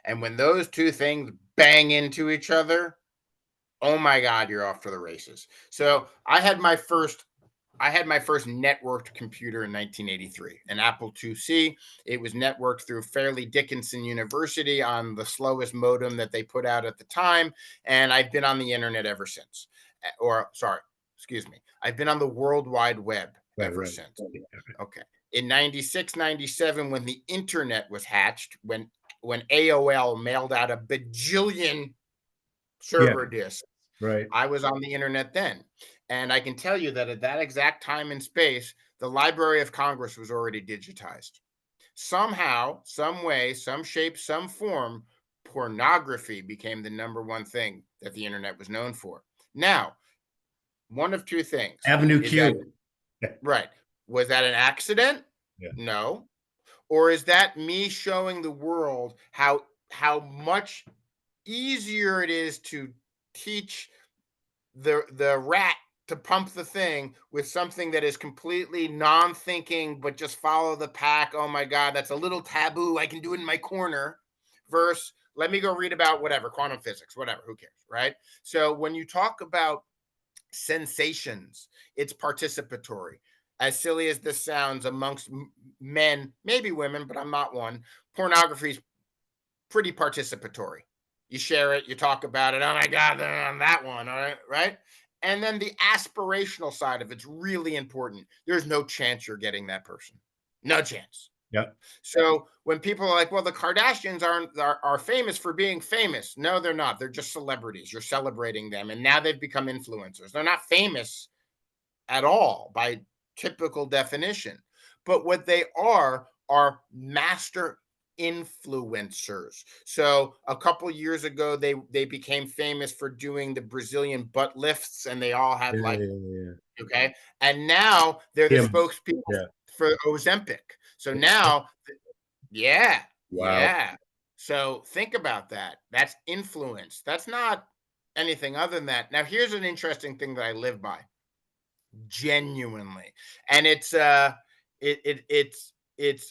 And when those two things bang into each other, oh my God, you're off to the races. So I had my first networked computer in 1983, an Apple IIc. It was networked through Fairleigh Dickinson University on the slowest modem that they put out at the time. And I've been on the internet ever since. Or, sorry, excuse me. I've been on the World Wide Web Right, ever right. since. Okay. In 96, 97, when the internet was hatched, when AOL mailed out a bajillion Yeah, server disks, right. I was on the internet then. And I can tell you that at that exact time and space, the Library of Congress was already digitized. Somehow, some way, some shape, some form, pornography became the number one thing that the internet was known for. Now, one of two things Avenue is that Q. right. Was that an accident? Yeah. No. Or is that me showing the world how much easier it is to teach the rat to pump the thing with something that is completely non-thinking, but just follow the pack. Oh my God, that's a little taboo. I can do it in my corner. Versus, let me go read about whatever, quantum physics, whatever, who cares, right? So when you talk about sensations, it's participatory. As silly as this sounds, amongst men, maybe women, but I'm not one, pornography is pretty participatory. You share it, you talk about it. Oh my God, on that one. All right. Right. And then the aspirational side of it's really important. There's no chance you're getting that person. No chance. Yep. So when people are like, well, the Kardashians are famous for being famous. No, they're not. They're just celebrities. You're celebrating them. And now they've become influencers. They're not famous at all by typical definition. But what they are master influencers. So a couple years ago, they became famous for doing the Brazilian butt lifts, and they all had Yeah, like, yeah, yeah. okay, and now they're the Him. spokespeople Yeah. for Ozempic. So now, yeah, Wow. yeah. So think about that. That's influence. That's not anything other than that. Now, here's an interesting thing that I live by genuinely, and it's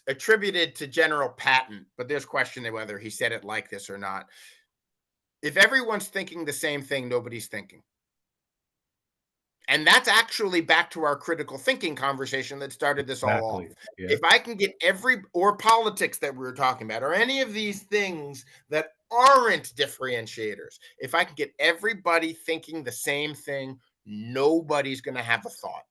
attributed to General Patton, but there's question of whether he said it like this or not. If everyone's thinking the same thing, nobody's thinking. And that's actually back to our critical thinking conversation that started this all Exactly. off. Yeah. If I can get or politics that we were talking about, or any of these things that aren't differentiators, if I can get everybody thinking the same thing, nobody's going to have a thought.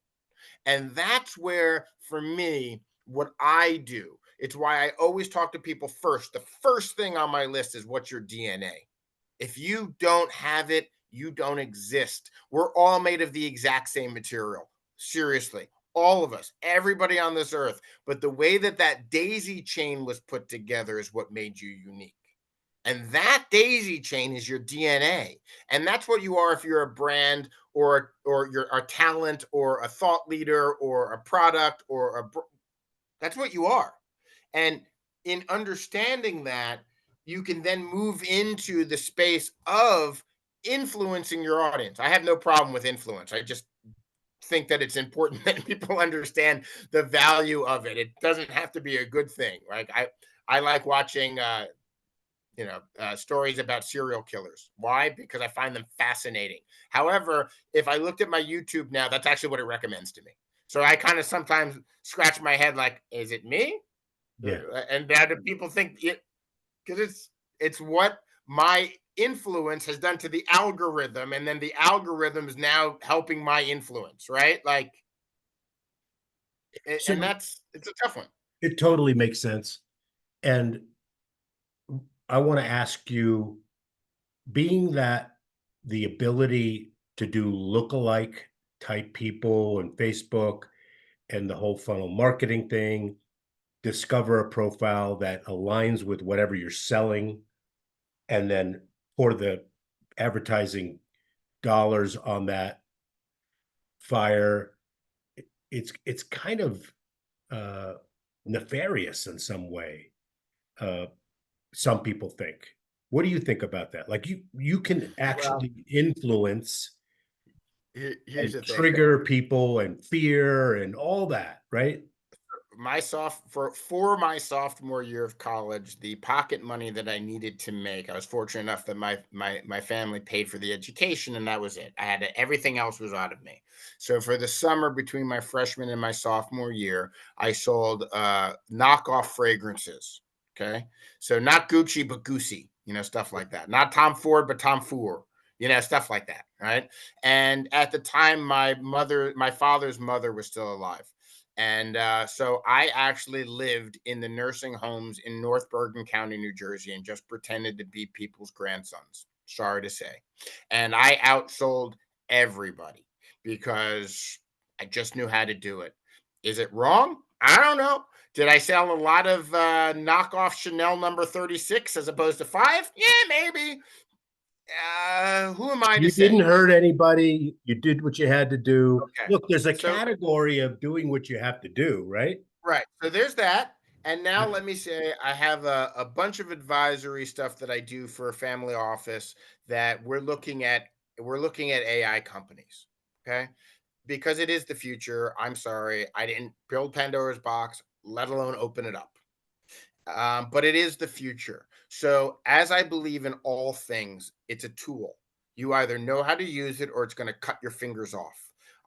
And that's where, for me, what I do, it's why I always talk to people first. The first thing on my list is, what's your DNA? If you don't have it, you don't exist. We're all made of the exact same material. Seriously, all of us, everybody on this earth. But the way that that daisy chain was put together is what made you unique. And that daisy chain is your DNA. And that's what you are if you're a brand, or you're a talent, or a thought leader, or a product, that's what you are. And in understanding that, you can then move into the space of influencing your audience. I have no problem with influence. I just think that it's important that people understand the value of it. It doesn't have to be a good thing. Like I like watching stories about serial killers. Why? Because I find them fascinating. However, if I looked at my YouTube now, that's actually what it recommends to me. So I kind of sometimes scratch my head like, is it me? Yeah. And now do people think it, because it's what my influence has done to the algorithm, and then the algorithm is now helping my influence, right? Like, and So it's a tough one. it totally makes sense. And I want to ask you, being that the ability to do lookalike type people and Facebook and the whole funnel marketing thing, discover a profile that aligns with whatever you're selling, and then pour the advertising dollars on that fire. It's kind of uh, nefarious in some way. Uh, some people think. What do you think about that? Like you can Well, actually influence here's and the thing. trigger people and fear and all that, right? For my sophomore year of college, the pocket money that I needed to make, I was fortunate enough that my family paid for the education, and that was it. I had everything else was out of me. So for the summer between my freshman and my sophomore year, I sold knockoff fragrances. Okay, so not Gucci but Goosey, stuff like that. Not Tom Ford but Tom Ford, stuff like that, right? And at the time, my father's mother was still alive. And so I actually lived in the nursing homes in North Bergen County, New Jersey, and just pretended to be people's grandsons. Sorry to say. And I outsold everybody because I just knew how to do it. Is it wrong? I don't know. Did I sell a lot of knockoff Chanel number 36 as opposed to five? Yeah, maybe. Who am I to You didn't say? hurt anybody. You did what you had to do. Okay. Look, there's a So category of doing what you have to do, right? right. So there's that. And now Yeah. let me say I have a bunch of advisory stuff that I do for a family office that we're looking at AI companies. Okay. because it is the future. I'm sorry. I didn't build Pandora's box, let alone open it up. But it is the future. So, as I believe in all things, it's a tool. You either know how to use it or it's going to cut your fingers off.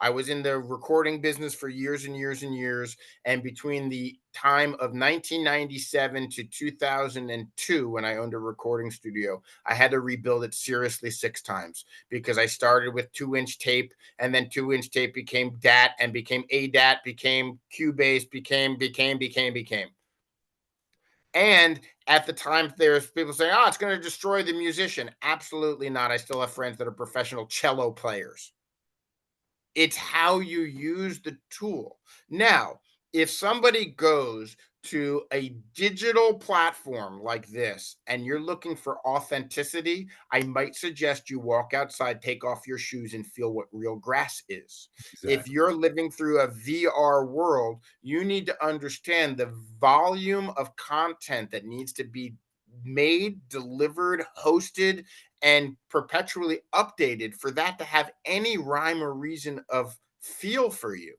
I was in the recording business for years and years and years. And between the time of 1997 to 2002, when I owned a recording studio, I had to rebuild it seriously 6 times because I started with 2-inch tape, and then 2-inch tape became DAT and became ADAT, became Cubase, became. And at the time, there's people saying, "Oh, it's going to destroy the musician." Absolutely not. I still have friends that are professional cello players. It's how you use the tool. Now, if somebody goes to a digital platform like this and you're looking for authenticity, I might suggest you walk outside, take off your shoes, and feel what real grass is. If Exactly. you're living through a VR world, you need to understand the volume of content that needs to be made, delivered, hosted, and perpetually updated for that to have any rhyme or reason of feel for you.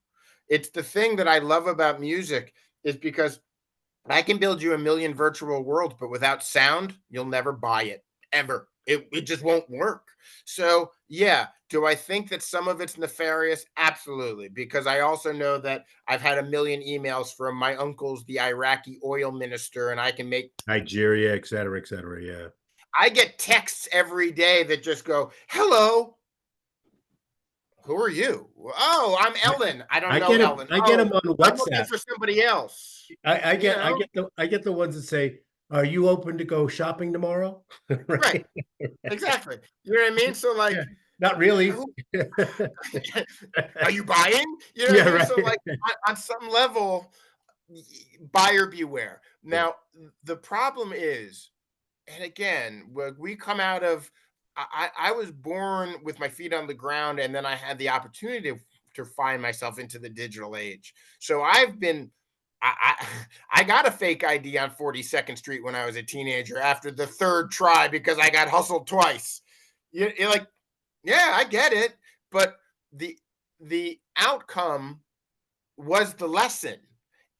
It's the thing that I love about music is because I can build you a million virtual worlds, but without sound, you'll never buy it ever. It just won't work. So, yeah, do I think that some of it's nefarious? Absolutely. Because I also know that I've had a million emails from my uncle's the Iraqi oil minister, and I can make Nigeria, et cetera, et cetera. Yeah. I get texts every day that just go, "Hello, who are you?" "Oh, I'm I, Ellen." "I don't I know get them. Ellen." I get them "Oh, on I'm looking WhatsApp. for somebody else." I You get I know? get the ones that say, "Are you open to go shopping tomorrow?" Right, Right. exactly. You know what I mean? So, Yeah. like, Not really. who are you buying? You know what Yeah, I mean? right. So, like, on some level, y buyer beware. Yeah. Now, the problem is, and again, when we come out of I was born with my feet on the ground, and then I had the opportunity to find myself into the digital age. So I've been I I got a fake ID on 42nd Street when I was a teenager after the third try because I got hustled twice. You're like, yeah, I get it, but the the outcome was the lesson.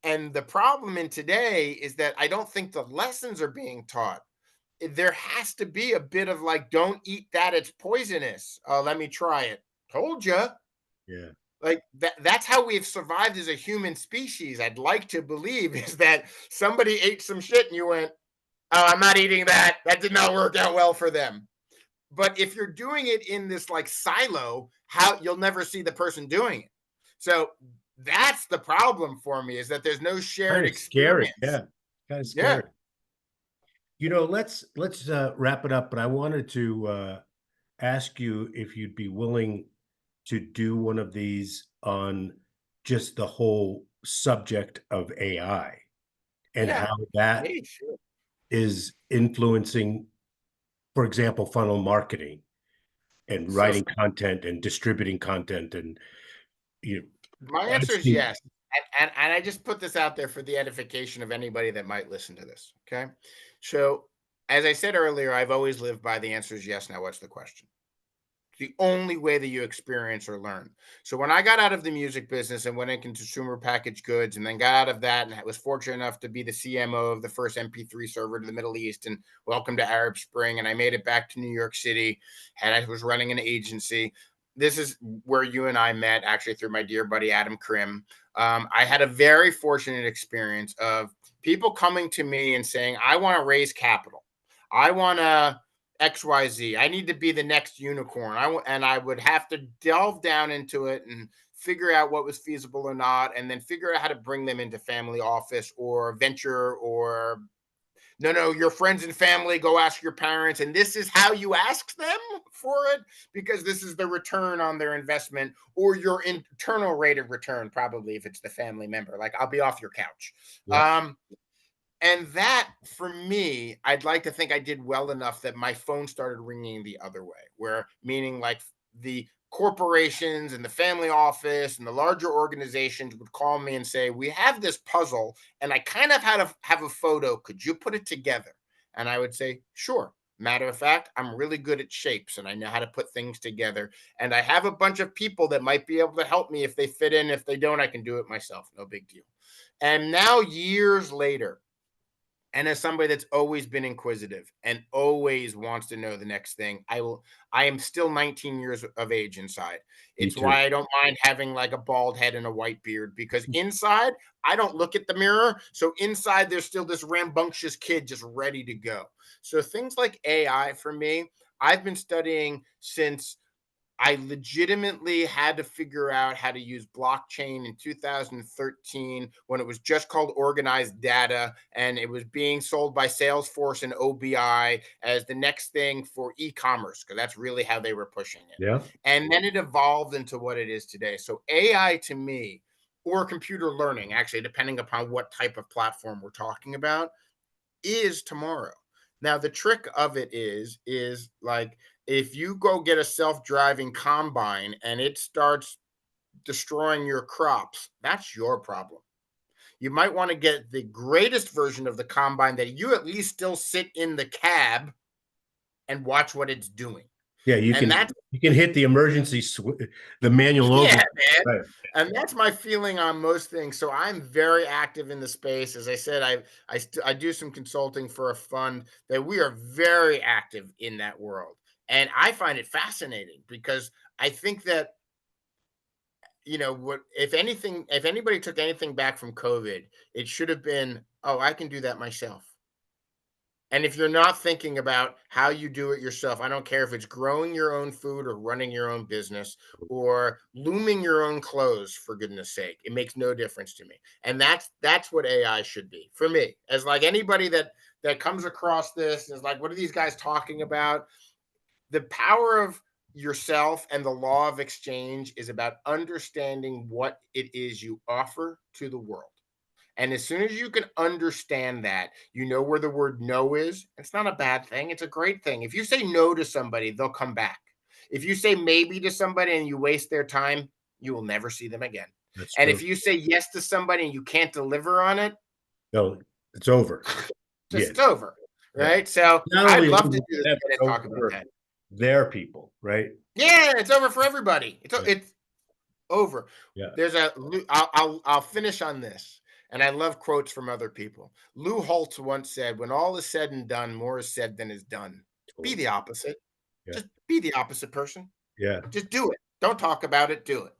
And the problem in today is that I don't think the lessons are being taught. There has to be a bit of like, don't eat that, it's poisonous. Let me try it. Told you. Yeah. Like that's how we've survived as a human species. I'd like to believe is that somebody ate some shit and you went, "Oh, I'm not eating that. That did not work out well for them." But if you're doing it in this like silo, how you'll never see the person doing it. So that's the problem for me is that there's no shared Kind of scary. experience. Yeah. Kind of Yeah. scary. Let's wrap it up, but I wanted to ask you if you'd be willing to do one of these on just the whole subject of AI and Yeah. how that Me, sure. is influencing, for example, funnel marketing and So writing content and distributing content and you my I've answer is seen yes. And I just put this out there for the edification of anybody that might listen to this. Okay. So, as I said earlier, I've always lived by the answer is yes. Now, what's the question? The only way that you experience or learn. So when I got out of the music business and went into consumer packaged goods and then got out of that and I was fortunate enough to be the CMO of the first MP3 server to the Middle East and welcome to Arab Spring and I made it back to New York City and I was running an agency. This is where you and I met actually through my dear buddy Adam Krim. I had a very fortunate experience of people coming to me and saying, "I want to raise capital. I want to XYZ. I need to be the next unicorn." And I would have to delve down into it and figure out what was feasible or not, and then figure out how to bring them into family office or venture or no, no, your friends and family, go ask your parents. And this is how you ask them for it because this is the return on their investment or your internal rate of return, probably if it's the family member. Like, I'll be off your couch. yeah, Um, and that for me, I'd like to think I did well enough that my phone started ringing the other way, where meaning like the corporations and the family office and the larger organizations would call me and say, "We have this puzzle, and I kind of had to have a photo. Could you put it together?" And I would say, "Sure." Matter of fact, I'm really good at shapes and I know how to put things together. And I have a bunch of people that might be able to help me if they fit in. If they don't, I can do it myself. No big deal. And now, years later, and as somebody that's always been inquisitive and always wants to know the next thing, I am still 19 years of age inside. Me It's too. why I don't mind having like a bald head and a white beard, because inside I don't look at the mirror. So inside there's still this rambunctious kid just ready to go. So things like AI for me, I've been studying since I legitimately had to figure out how to use blockchain in 2013, when it was just called organized data and it was being sold by Salesforce and OBI as the next thing for e-commerce, because that's really how they were pushing it. Yeah. And then it evolved into what it is today. So AI to me, or computer learning, actually, depending upon what type of platform we're talking about, is tomorrow. Now the trick of it is like, if you go get a self-driving combine and it starts destroying your crops, that's your problem. You might want to get the greatest version of the combine that you at least still sit in the cab and watch what it's doing. Yeah, And that's you can hit the the manual yeah, over. man. Right. And that's my feeling on most things. So I'm very active in the space. As I said, I do some consulting for a fund that we are very active in that world. And I find it fascinating because I think that, what, if anything, if anybody took anything back from COVID, it should have been, oh, I can do that myself. And if you're not thinking about how you do it yourself, I don't care if it's growing your own food or running your own business or looming your own clothes, for goodness sake, it makes no difference to me. And that's what AI should be for me. As like anybody that comes across this is like, what are these guys talking about? The power of yourself and the law of exchange is about understanding what it is you offer to the world. And as soon as you can understand that, you know where the word no is. It's not a bad thing. It's a great thing. If you say no to somebody, they'll come back. If you say maybe to somebody and you waste their time, you will never see them again. That's And true. if you say yes to somebody and you can't deliver on it, No, it's over. just Yeah. it's over. Yeah. Right. So Not I'd only love to over do this them, again it's and over talk about for that. their people, right? Yeah, it's over for everybody. Yeah. It's over. Yeah. There's a I'll finish on this. And I love quotes from other people. Lou Holtz once said, "When all is said and done, more is said than is done." Be Totally. the opposite. Yeah. Just be the opposite person. Yeah. Just do it. Don't talk about it, do it.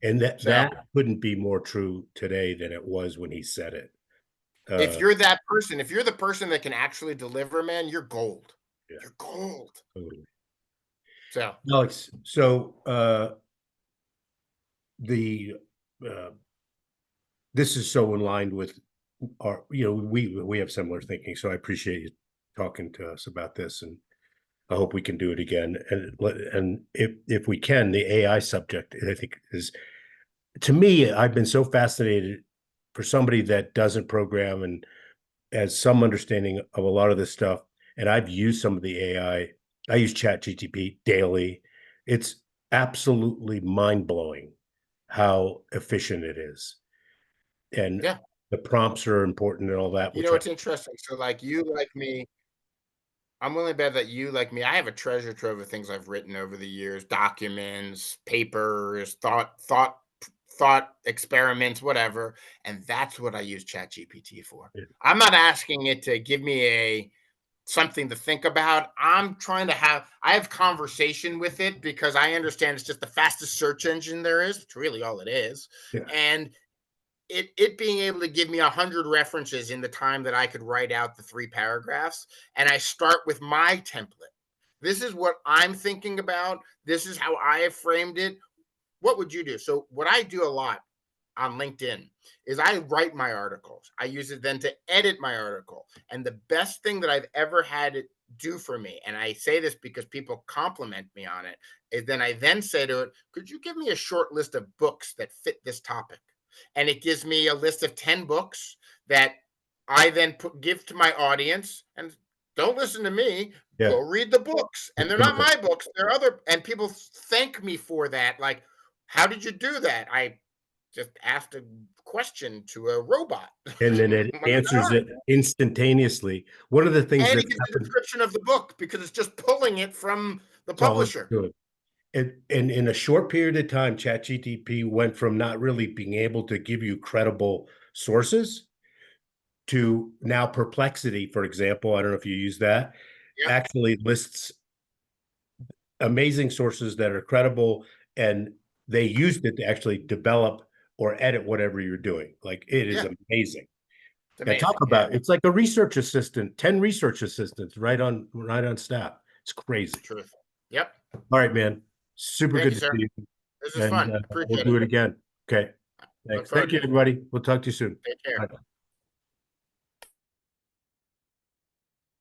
And So, that couldn't be more true today than it was when he said it. if Uh, you're that person, if you're the person that can actually deliver, man, you're gold. yeah, You're gold. totally. So, Alex, so the uh, this is so in line with our, we have similar thinking. So I appreciate you talking to us about this, and I hope we can do it again. And if we can, the AI subject, I think, is, to me, I've been so fascinated, for somebody that doesn't program and has some understanding of a lot of this stuff. And I've used some of the AI. I use ChatGPT daily. It's absolutely mind blowing how efficient it is, and yeah. the prompts are important and all that. You Which know, it's interesting. So, like you, like me, I'm willing to bet that you, like me, I have a treasure trove of things I've written over the years, documents, papers, thought experiments, whatever. And that's what I use ChatGPT for. I'm not asking it to give me a something to think about. I have conversation with it because I understand it's just the fastest search engine there is. It's really all it is. yeah, And it being able to give me 100 references in the time that I could write out the 3 paragraphs, and I start with my template. This is what I'm thinking about. This is how I have framed it. What would you do? So what I do a lot on LinkedIn is I write my articles. I use it then to edit my article. And the best thing that I've ever had it do for me, and I say this because people compliment me on it, is then I then say to it, could you give me a short list of books that fit this topic? And it gives me a list of 10 books that I then give to my audience, and don't listen to me, yeah, go read the books. And it's they're not perfect. my books, they're other, and people thank me for that. Like, how did you do that? I just asked a question to a robot. And then it Like, answers it instantaneously. One of the things and he that's gets the happened, description of the book because it's just pulling it from the it's all it's publisher. doing. And in a short period of time, ChatGPT went from not really being able to give you credible sources to now Perplexity, for example. I don't know if you use that, Yep. actually lists amazing sources that are credible, and they used it to actually develop or edit whatever you're doing. Like, it is Yeah. amazing. It's Yeah, talk amazing. Yeah. about, it's like a research assistant, 10 research assistants right on staff. It's crazy. Truth. Yep. All right, man. Super Thank good you, to sir. see you. This is And fun. we'll Appreciate do it. it again. Okay. Look Thanks. forward Thank you, to it. everybody. We'll talk to you soon. Take care. Bye.